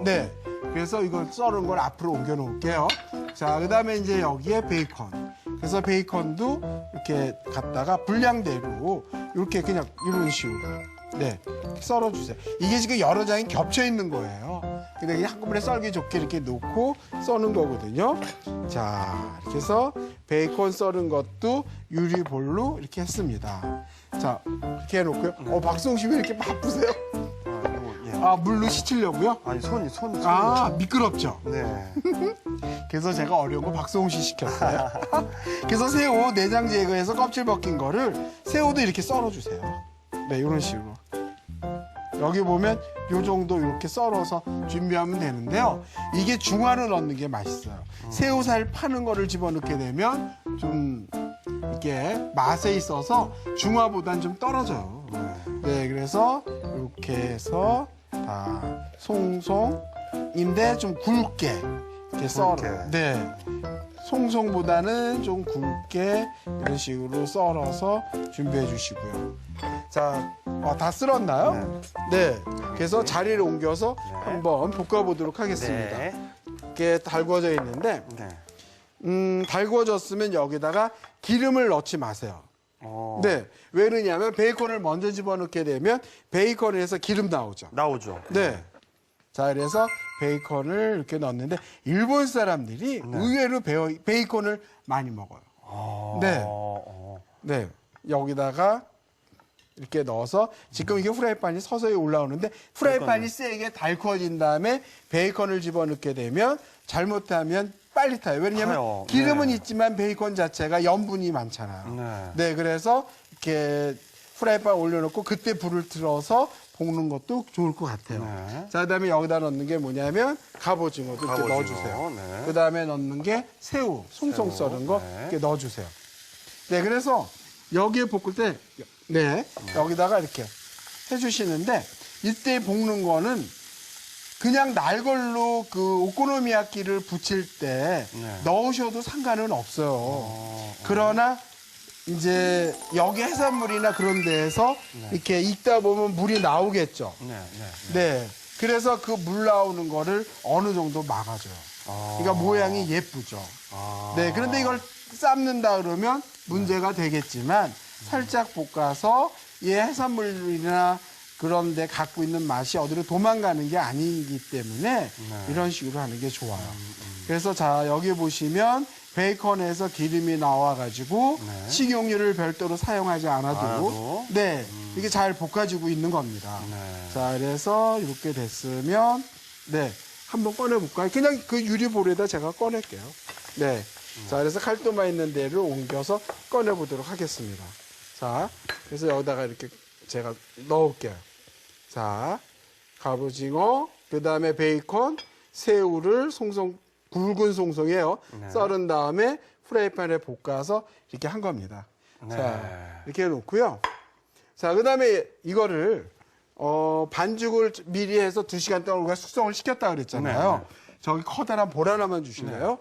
네. 그래서 이걸 썰은 걸 앞으로 옮겨 놓을게요. 자, 그 다음에 이제 여기에 베이컨. 그래서 베이컨도 이렇게 갖다가 분량대로 이렇게 그냥 이런 식으로. 네. 썰어주세요. 이게 지금 여러 장이 겹쳐 있는 거예요. 근데 그냥 한꺼번에 썰기 좋게 이렇게 놓고 써는 거거든요. 자, 이렇게 해서 베이컨 썰은 것도 유리볼로 이렇게 했습니다. 자, 이렇게 해놓고요. 박수홍 씨 왜 이렇게 바쁘세요? 물로 씻으려고요? 아니, 손이. 미끄럽죠? 네. 그래서 제가 어려운 거 박수홍 씨 시켰어요. 그래서 새우 내장 제거해서 껍질 벗긴 거를 새우도 이렇게 썰어주세요. 네, 이런 식으로. 여기 보면 요 정도 이렇게 썰어서 준비하면 되는데요. 이게 중화로 넣는 게 맛있어요. 새우살 파는 거를 집어넣게 되면 좀 이게 맛에 있어서 중화보단 좀 떨어져요. 네, 그래서 이렇게 해서 다 송송인데 좀 굵게 이렇게 썰어. 네. 송송보다는 좀 굵게 이런 식으로 썰어서 준비해 주시고요. 자, 다 쓸었나요? 네. 그래서 자리를 옮겨서 한번 볶아보도록 하겠습니다. 네. 이렇게 달궈져 있는데, 달궈졌으면 여기다가 기름을 넣지 마세요. 네. 왜 그러냐면 베이컨을 먼저 집어넣게 되면 베이컨에서 기름 나오죠. 나오죠. 네. 자, 그래서 베이컨을 이렇게 넣었는데 일본 사람들이 의외로 베이컨을 많이 먹어요. 네. 네. 여기다가 이렇게 넣어서 지금 이게 후라이팬이 서서히 올라오는데 후라이팬이 세게 달궈진 다음에 베이컨을 집어넣게 되면 잘못하면 빨리 타요. 왜냐하면 타요. 기름은 있지만 베이컨 자체가 염분이 많잖아요. 네, 그래서 이렇게 후라이팬 올려놓고 그때 불을 틀어서 볶는 것도 좋을 것 같아요. 자, 그다음에 여기다 넣는 게 뭐냐면 갑오징어도 이렇게 넣어주세요. 그다음에 넣는 게 새우, 송송 썰은 거 이렇게 넣어주세요. 네, 그래서 여기에 볶을 때 여기다가 이렇게 해주시는데 이때 볶는 거는 그냥 날걸로 그 오코노미야끼를 부칠 때 넣으셔도 상관은 없어요. 그러나 이제 여기 해산물이나 그런 데에서 이렇게 익다 보면 물이 나오겠죠. 네. 그래서 그 물 나오는 거를 어느 정도 막아줘요. 그러니까 모양이 예쁘죠. 네. 그런데 이걸 삶는다 그러면 문제가 되겠지만 살짝 볶아서 이 해산물이나 그런 데 갖고 있는 맛이 어디로 도망가는 게 아니기 때문에 이런 식으로 하는 게 좋아요. 그래서 자, 여기 보시면 베이컨에서 기름이 나와가지고 식용유를 별도로 사용하지 않아도 이게 잘 볶아지고 있는 겁니다. 자, 그래서 이렇게 됐으면 한번 꺼내볼까요? 그냥 그 유리볼에다 제가 꺼낼게요. 네. 자, 그래서 칼도마 있는 데를 옮겨서 꺼내보도록 하겠습니다. 자, 그래서 여기다가 이렇게 제가 넣을게요. 자, 갑오징어, 그 다음에 베이컨, 새우를 굵은 송송이에요. 썰은 다음에 프라이팬에 볶아서 이렇게 한 겁니다. 자, 이렇게 해놓고요. 자, 그 다음에 이거를, 반죽을 미리 해서 2시간 동안 우리가 숙성을 시켰다 그랬잖아요. 저기 커다란 볼 하나만 주실래요?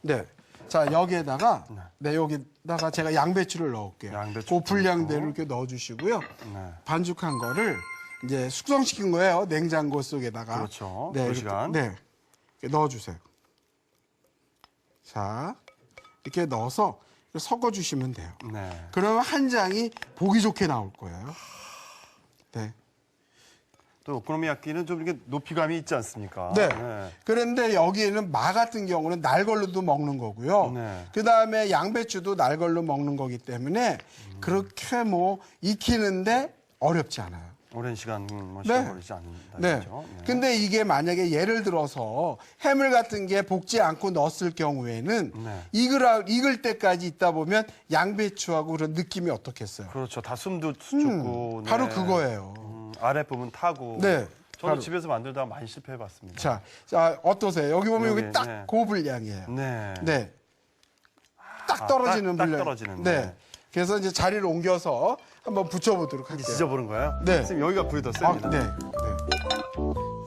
네. 자, 여기에다가, 여기다가 제가 양배추를 넣을게요. 그 분량대로 이렇게 넣어주시고요. 반죽한 거를 이제 숙성시킨 거예요. 냉장고 속에다가. 그렇죠. 네, 2시간. 이렇게 넣어주세요. 자, 이렇게 넣어서 섞어주시면 돼요. 그러면 한 장이 보기 좋게 나올 거예요. 네. 또 오코노미야끼는 좀 이렇게 높이감이 있지 않습니까? 네. 그런데 여기에는 마 같은 경우는 날 걸로도 먹는 거고요. 그 다음에 양배추도 날 걸로 먹는 거기 때문에 그렇게 뭐 익히는데 어렵지 않아요. 오랜 시간 시간 걸리지 않는다. 네. 근데 이게 만약에 예를 들어서 해물 같은 게 볶지 않고 넣었을 경우에는 익을 때까지 있다 보면 양배추하고 그런 느낌이 어떻겠어요? 그렇죠. 다 숨도 죽고. 바로 그거예요. 아랫부분 타고. 네. 저도 집에서 만들다가 많이 실패해봤습니다. 자, 어떠세요? 여기 보면 여기 딱 그 분량이에요. 네. 딱 떨어지는 분량. 딱 떨어지는. 네. 그래서 이제 자리를 옮겨서 한번 붙여보도록 할게요. 지져보는 거예요? 네. 선생님, 여기가 불이 더 셉니다. 네.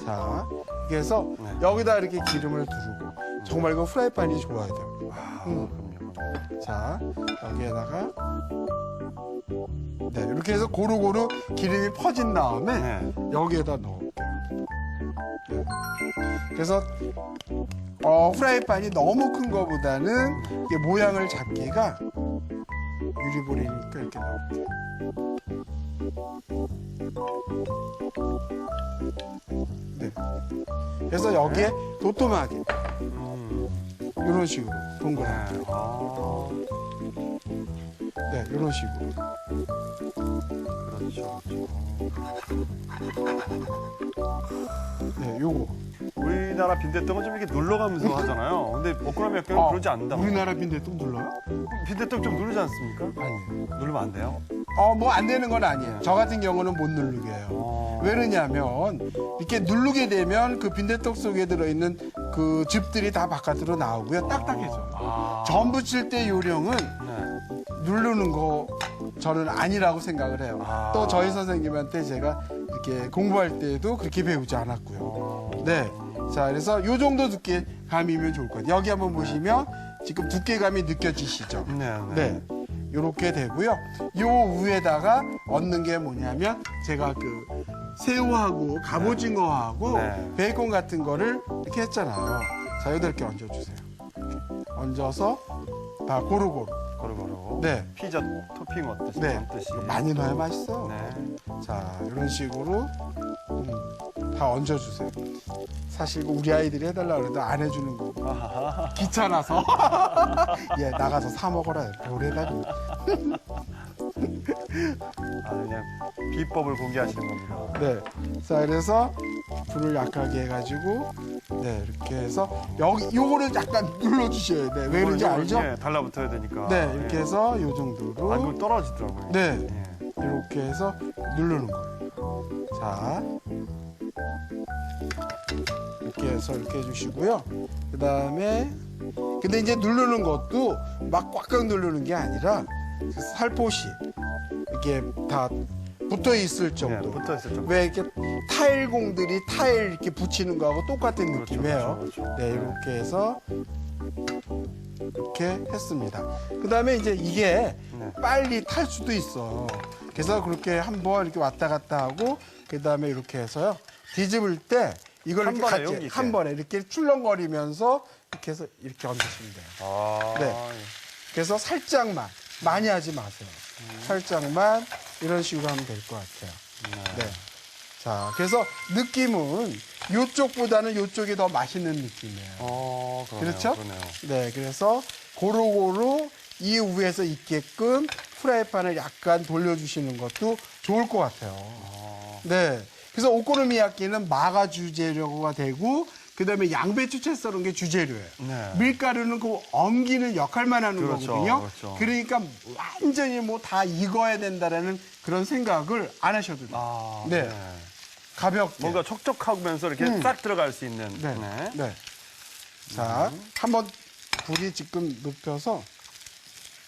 자, 그래서 여기다 이렇게 기름을 두르고 정말 이거 프라이팬이 좋아야 돼요. 자, 여기에다가 이렇게 해서 고루고루 기름이 퍼진 다음에 여기에다 넣을게요. 그래서 프라이팬이 너무 큰 거보다는 이게 모양을 잡기가 유리볼이니까 이렇게 나옵니다. 네. 그래서 여기에 도톰하게 이런 식으로 동그랗게 네, 이런 식으로 그렇죠. 네, 요거 우리나라 빈대떡은 좀 이렇게 눌러가면서 하잖아요. 근데 오코노미 야끼는 그러지 않는다. 우리나라 빈대떡 눌러요? 빈대떡 좀 누르지 않습니까? 아니에요. 누르면 안 돼요? 뭐 안 되는 건 아니에요. 저 같은 경우는 못 누르게 해요. 왜냐면 이렇게 누르게 되면 그 빈대떡 속에 들어있는 그 즙들이 다 바깥으로 나오고요. 딱딱해져요. 전 부칠 때 요령은 누르는 거 저는 아니라고 생각을 해요. 또 저희 선생님한테 제가 이렇게 공부할 때도 그렇게 배우지 않았고요. 네. 자, 그래서 요 정도 두께감이면 좋을 것 같아요. 여기 한번 보시면 지금 두께감이 느껴지시죠? 네. 요렇게 되고요. 요 위에다가 얹는 게 뭐냐면 제가 그 새우하고 갑오징어하고 베이컨 같은 거를 이렇게 했잖아요. 자, 이렇게 얹어주세요. 이렇게 얹어서 다 고루고루. 고루고루. 네. 피자 토핑 어떠시? 네. 뜻이? 많이 넣어야 맛있어요. 네. 자, 이런 식으로 다 얹어주세요. 사실 이거 우리 아이들이 해달라 그래도 안 해주는 거고 귀찮아서 예, 나가서 사 먹어라. 볼에다 그냥 비법을 공개하시는 겁니다. 네. 자, 그래서 불을 약하게 해가지고 네, 이렇게 해서 여기 요거를 약간 눌러주셔야 돼. 왜 그런지 알죠? 네, 달라붙어야 되니까. 네, 이렇게 해서 요 정도로. 아, 그럼 떨어지더라고요. 네, 예. 이렇게 해서 누르는 거예요. 자, 이렇게 해서 이렇게 해주시고요. 그 다음에 근데 이제 누르는 것도 막 꽉꽉 누르는 게 아니라 살포시 이렇게 다 붙어 있을 정도. 네, 붙어 있을 정도. 왜 이렇게 타일공들이 타일 이렇게 붙이는 거하고 똑같은 느낌이에요. 그렇죠. 네, 이렇게 해서 이렇게 했습니다. 그 다음에 이제 이게 빨리 탈 수도 있어. 그래서 그렇게 한번 이렇게 왔다 갔다 하고 그 다음에 이렇게 해서요. 뒤집을 때 이걸 한 이렇게 번에 같이 여기 한 번에 이렇게 출렁거리면서 이렇게 해서 이렇게 얹으시면 돼요. 아, 네. 그래서 살짝만 많이 하지 마세요. 살짝만 이런 식으로 하면 될 것 같아요. 네. 자, 그래서 느낌은 이쪽보다는 이쪽이 더 맛있는 느낌이에요. 그러네요. 그렇죠? 그러네요. 네, 그래서 고루고루 이 위에서 있게끔 프라이팬을 약간 돌려주시는 것도 좋을 것 같아요. 네. 그래서 오코노미야끼는 마가 주재료가 되고 그다음에 양배추 채 썰은 게 주재료예요. 네. 밀가루는 그 엉기는 역할만 하는 그렇죠, 거거든요. 그렇죠. 그러니까 완전히 뭐 다 익어야 된다라는 그런 생각을 안 하셔도 돼요. 네. 가볍게. 뭔가 촉촉하면서 이렇게 싹 들어갈 수 있는. 네. 네. 자, 한번 불이 지금 높여서